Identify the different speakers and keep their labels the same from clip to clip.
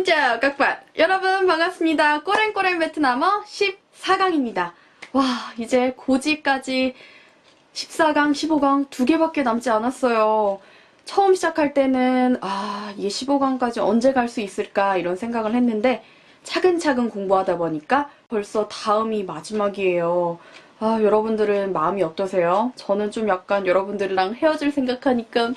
Speaker 1: 신짜오 각반 여러분 반갑습니다. 꼬랭꼬랭 베트남어 14강입니다. 와 이제 고지까지 14강, 15강 두 개밖에 남지 않았어요. 처음 시작할 때는 이게 15강까지 언제 갈 수 있을까 이런 생각을 했는데 차근차근 공부하다 보니까 벌써 다음이 마지막이에요. 여러분들은 마음이 어떠세요? 저는 좀 약간 여러분들이랑 헤어질 생각하니까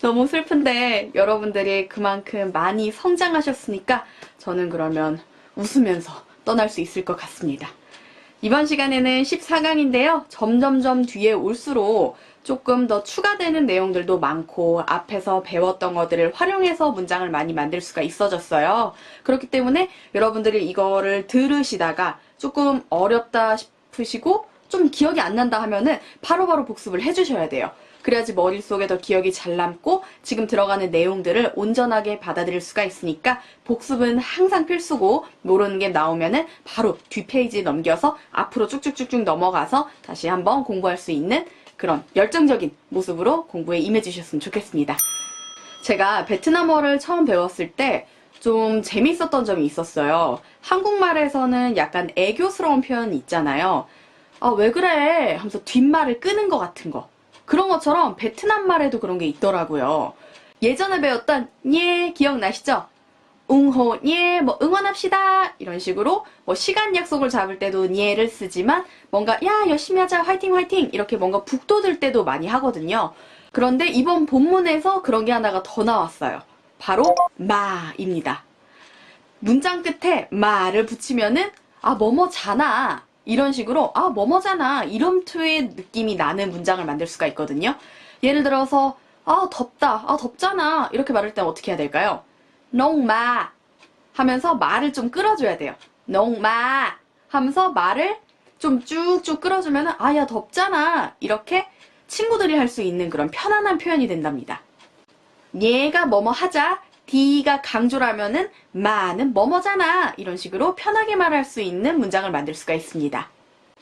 Speaker 1: 너무 슬픈데 여러분들이 그만큼 많이 성장하셨으니까 저는 그러면 웃으면서 떠날 수 있을 것 같습니다. 이번 시간에는 14강인데요. 점점점 뒤에 올수록 조금 더 추가되는 내용들도 많고 앞에서 배웠던 것들을 활용해서 문장을 많이 만들 수가 있어졌어요. 그렇기 때문에 여러분들이 이거를 들으시다가 조금 어렵다 싶으시고 좀 기억이 안 난다 하면은 바로바로 복습을 해주셔야 돼요. 그래야지 머릿속에 더 기억이 잘 남고 지금 들어가는 내용들을 온전하게 받아들일 수가 있으니까 복습은 항상 필수고 모르는 게 나오면은 바로 뒷페이지 넘겨서 앞으로 쭉쭉쭉쭉 넘어가서 다시 한번 공부할 수 있는 그런 열정적인 모습으로 공부에 임해주셨으면 좋겠습니다. 제가 베트남어를 처음 배웠을 때 좀 재밌었던 점이 있었어요. 한국말에서는 약간 애교스러운 표현이 있잖아요. 왜 그래? 하면서 뒷말을 끄는 것 같은 거. 그런 것처럼 베트남 말에도 그런 게 있더라고요. 예전에 배웠던 예 기억나시죠? 웅호 예 응원합시다 이런 식으로 시간 약속을 잡을 때도 예를 쓰지만 뭔가 야 열심히 하자 화이팅 화이팅 이렇게 뭔가 북돋을 때도 많이 하거든요. 그런데 이번 본문에서 그런 게 하나가 더 나왔어요. 바로 마입니다. 문장 끝에 마를 붙이면은 뭐뭐잖아 이런 식으로 뭐뭐잖아 이름투의 느낌이 나는 문장을 만들 수가 있거든요. 예를 들어서 덥다 덥잖아 이렇게 말할 때는 어떻게 해야 될까요? 농마 하면서 말을 좀 끌어줘야 돼요. 농마 하면서 말을 좀 쭉쭉 끌어주면은 야 덥잖아 이렇게 친구들이 할 수 있는 그런 편안한 표현이 된답니다. 얘가 뭐뭐 하자 D가 강조라면은 마는 뭐뭐잖아 이런 식으로 편하게 말할 수 있는 문장을 만들 수가 있습니다.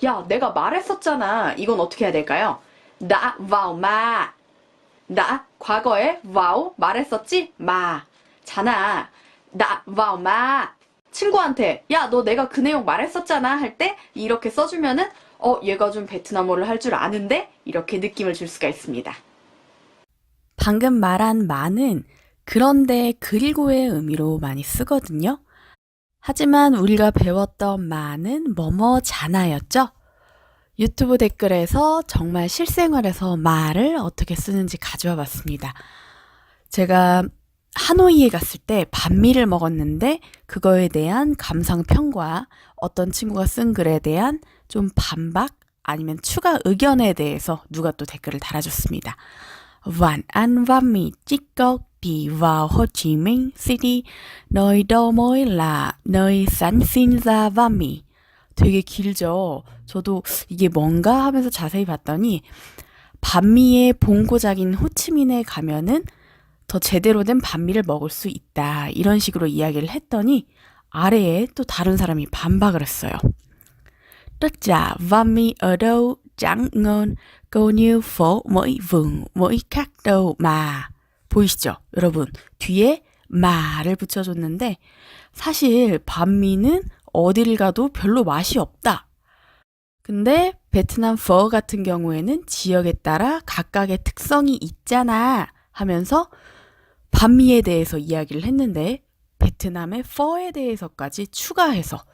Speaker 1: 야 내가 말했었잖아 이건 어떻게 해야 될까요? 나 vào mà 나 과거에 vào 말했었지 마 잖아 나 vào mà 친구한테 야 너 내가 그 내용 말했었잖아 할 때 이렇게 써주면은 얘가 좀 베트남어를 할 줄 아는데 이렇게 느낌을 줄 수가 있습니다.
Speaker 2: 방금 말한 마는 그런데 그리고의 의미로 많이 쓰거든요. 하지만 우리가 배웠던 마는 뭐뭐잖아였죠? 유튜브 댓글에서 정말 실생활에서 마를 어떻게 쓰는지 가져와 봤습니다. 제가 하노이에 갔을 때 반미를 먹었는데 그거에 대한 감상평과 어떤 친구가 쓴 글에 대한 좀 반박 아니면 추가 의견에 대해서 누가 또 댓글을 달아줬습니다. Vạn ăn văn mì chích cốc đi vào Hồ Chí Minh City, nơi đầu mối là nơi sản sinh ra văn mì. 되게 길죠. 저도 이게 뭔가 하면서 자세히 봤더니 반미의 본고장인 호치민에 가면은 더 제대로 된 반미를 먹을 수 있다. 이런 식으로 이야기를 했더니 아래에 또 다른 사람이 반박을 했어요. Tất cả văn mì ở đâu chẳng ngon, câu như phố mỗi vùng mỗi khác đâu mà. 보이시죠? 여러분 뒤에 마를 붙여줬는데 사실 반미는 어딜 가도 별로 맛이 없다. 근데 베트남 퍼 같은 경우에는 지역에 따라 각각의 특성이 있잖아 하면서 반미에 대해서 이야기를 했는데 베트남의 퍼에 대해서까지 추가해서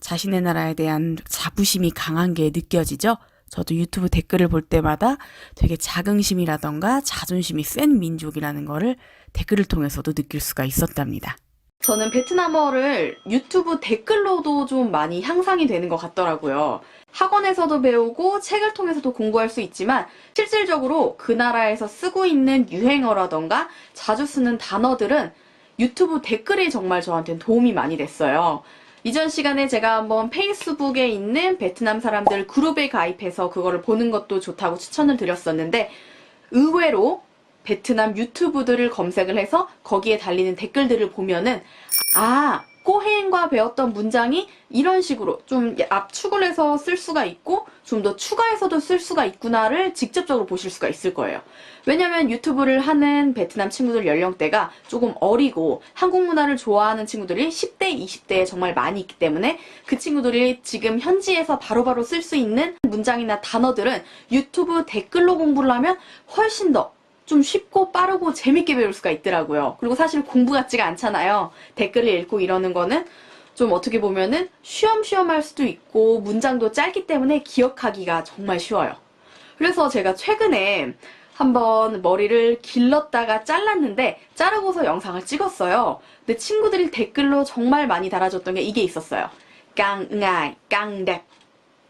Speaker 2: 자신의 나라에 대한 자부심이 강한 게 느껴지죠? 저도 유튜브 댓글을 볼 때마다 되게 자긍심이라던가 자존심이 센 민족이라는 거를 댓글을 통해서도 느낄 수가 있었답니다.
Speaker 1: 저는 베트남어를 유튜브 댓글로도 좀 많이 향상이 되는 것 같더라고요. 학원에서도 배우고 책을 통해서도 공부할 수 있지만 실질적으로 그 나라에서 쓰고 있는 유행어라던가 자주 쓰는 단어들은 유튜브 댓글이 정말 저한테는 도움이 많이 됐어요. 이전 시간에 제가 한번 페이스북에 있는 베트남 사람들 그룹에 가입해서 그거를 보는 것도 좋다고 추천을 드렸었는데 의외로 베트남 유튜브들을 검색을 해서 거기에 달리는 댓글들을 보면은 꼬해인과 배웠던 문장이 이런 식으로 좀 압축을 해서 쓸 수가 있고 좀 더 추가해서도 쓸 수가 있구나를 직접적으로 보실 수가 있을 거예요. 왜냐면 유튜브를 하는 베트남 친구들 연령대가 조금 어리고 한국 문화를 좋아하는 친구들이 10대, 20대에 정말 많이 있기 때문에 그 친구들이 지금 현지에서 바로바로 쓸 수 있는 문장이나 단어들은 유튜브 댓글로 공부를 하면 훨씬 더 좀 쉽고 빠르고 재밌게 배울 수가 있더라고요. 그리고 사실 공부 같지가 않잖아요. 댓글을 읽고 이러는 거는 좀 어떻게 보면은 쉬엄쉬엄 할 수도 있고 문장도 짧기 때문에 기억하기가 정말 쉬워요. 그래서 제가 최근에 한번 머리를 길렀다가 잘랐는데 자르고서 영상을 찍었어요. 근데 친구들이 댓글로 정말 많이 달아줬던 게 이게 있었어요. 깡, 응아이, 깡뎁.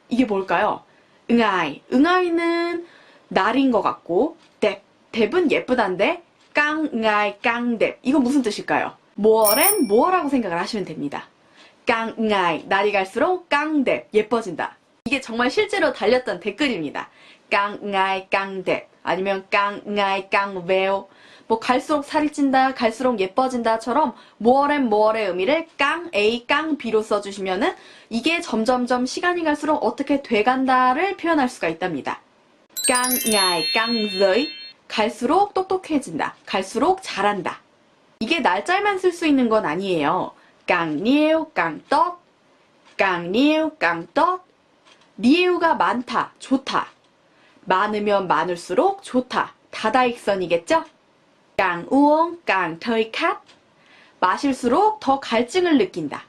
Speaker 1: 이게 뭘까요? 응아이. 응아이는 날인 것 같고 뎁. 뎁은 예쁘단데 깡, 응아이, 깡뎁. 이건 무슨 뜻일까요? 모어렌 모어라고 생각을 하시면 됩니다. 깡, 응아이. 날이 갈수록 깡뎁. 예뻐진다. 이게 정말 실제로 달렸던 댓글입니다. 깡, 응아이, 깡뎁. 아니면 깡, 응아이, 깡웨오. 뭐 갈수록 살이 찐다, 갈수록 예뻐진다처럼 모어렌 모어의 의미를 깡 A, 깡 B로 써주시면은 이게 점점점 시간이 갈수록 어떻게 돼간다를 표현할 수가 있답니다. 깡, 응아이, 깡의. 갈수록 똑똑해진다. 갈수록 잘한다. 이게 날짜만 쓸 수 있는 건 아니에요. 깡니에우, 깡떡. 깡니에우, 깡떡. 니에우가 많다, 좋다. 많으면 많을수록 좋다. 다다익선이겠죠? 깡우엉, 깡터이캇. 마실수록 더 갈증을 느낀다.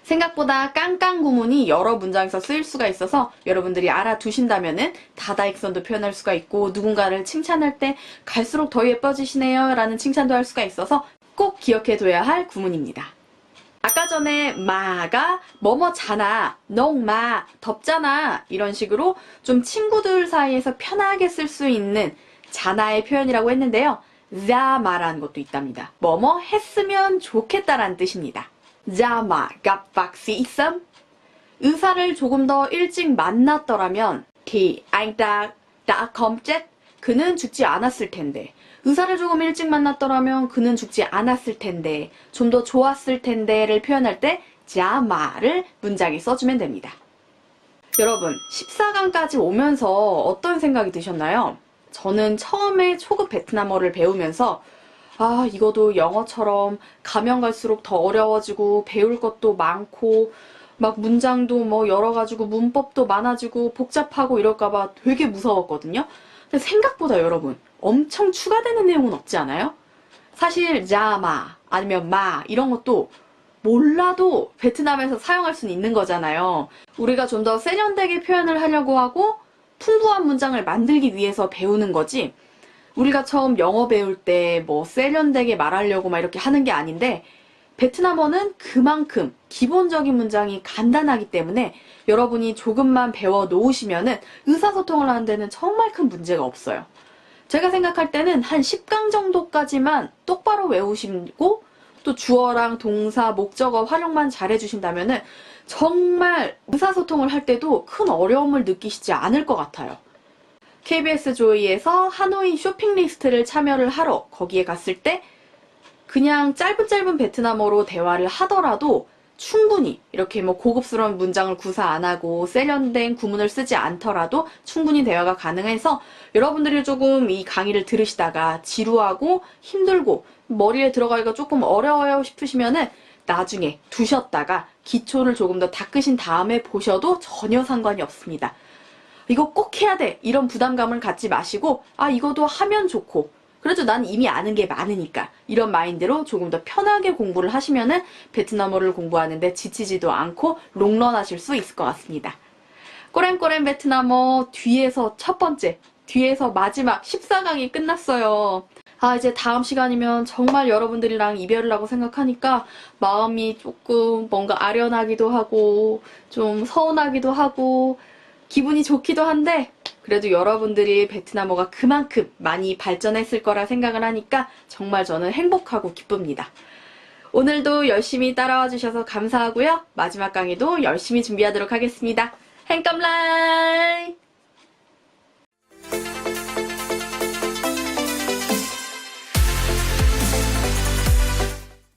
Speaker 1: 생각보다 깡깡 구문이 여러 문장에서 쓰일 수가 있어서 여러분들이 알아두신다면은 다다익선도 표현할 수가 있고 누군가를 칭찬할 때 갈수록 더 예뻐지시네요 라는 칭찬도 할 수가 있어서 꼭 기억해둬야 할 구문입니다. 아까 전에 마가 뭐뭐잖아, 농마, 덥잖아 이런 식으로 좀 친구들 사이에서 편하게 쓸 수 있는 자나의 표현이라고 했는데요. 자마라는 것도 있답니다. 뭐뭐 했으면 좋겠다라는 뜻입니다. 자마, 갑박시 있음. 의사를 조금 더 일찍 만났더라면 thì anh ta đã không chết. 그는 죽지 않았을 텐데. 의사를 조금 일찍 만났더라면 그는 죽지 않았을 텐데, 좀 더 좋았을 텐데를 표현할 때 자마를 문장에 써주면 됩니다. 여러분, 14강까지 오면서 어떤 생각이 드셨나요? 저는 처음에 초급 베트남어를 배우면서 이거도 영어처럼 가면 갈수록 더 어려워지고 배울 것도 많고 막 문장도 뭐 열어가지고 문법도 많아지고 복잡하고 이럴까봐 되게 무서웠거든요. 근데 생각보다 여러분 엄청 추가되는 내용은 없지 않아요? 사실 자마 아니면 마 이런 것도 몰라도 베트남에서 사용할 수는 있는 거잖아요. 우리가 좀 더 세련되게 표현을 하려고 하고 풍부한 문장을 만들기 위해서 배우는 거지, 우리가 처음 영어 배울 때 뭐 세련되게 말하려고 막 이렇게 하는 게 아닌데 베트남어는 그만큼 기본적인 문장이 간단하기 때문에 여러분이 조금만 배워 놓으시면은 의사소통을 하는 데는 정말 큰 문제가 없어요. 제가 생각할 때는 한 10강 정도까지만 똑바로 외우시고 또 주어랑 동사, 목적어 활용만 잘 해주신다면은 정말 의사소통을 할 때도 큰 어려움을 느끼시지 않을 것 같아요. KBS 조이에서 하노이 쇼핑 리스트를 참여를 하러 거기에 갔을 때 그냥 짧은 베트남어로 대화를 하더라도 충분히 이렇게 뭐 고급스러운 문장을 구사 안 하고 세련된 구문을 쓰지 않더라도 충분히 대화가 가능해서 여러분들이 조금 이 강의를 들으시다가 지루하고 힘들고 머리에 들어가기가 조금 어려워요 싶으시면은 나중에 두셨다가 기초를 조금 더 닦으신 다음에 보셔도 전혀 상관이 없습니다. 이거 꼭 해야 돼 이런 부담감을 갖지 마시고 이거도 하면 좋고 그래도 난 이미 아는 게 많으니까 이런 마인드로 조금 더 편하게 공부를 하시면은 베트남어를 공부하는데 지치지도 않고 롱런 하실 수 있을 것 같습니다. 꼬렘꼬렘 베트남어 뒤에서 첫 번째, 뒤에서 마지막 14강이 끝났어요. 이제 다음 시간이면 정말 여러분들이랑 이별을 하고 생각하니까 마음이 조금 뭔가 아련하기도 하고 좀 서운하기도 하고 기분이 좋기도 한데 그래도 여러분들이 베트남어가 그만큼 많이 발전했을 거라 생각을 하니까 정말 저는 행복하고 기쁩니다. 오늘도 열심히 따라와 주셔서 감사하고요. 마지막 강의도 열심히 준비하도록 하겠습니다. 행깜라이!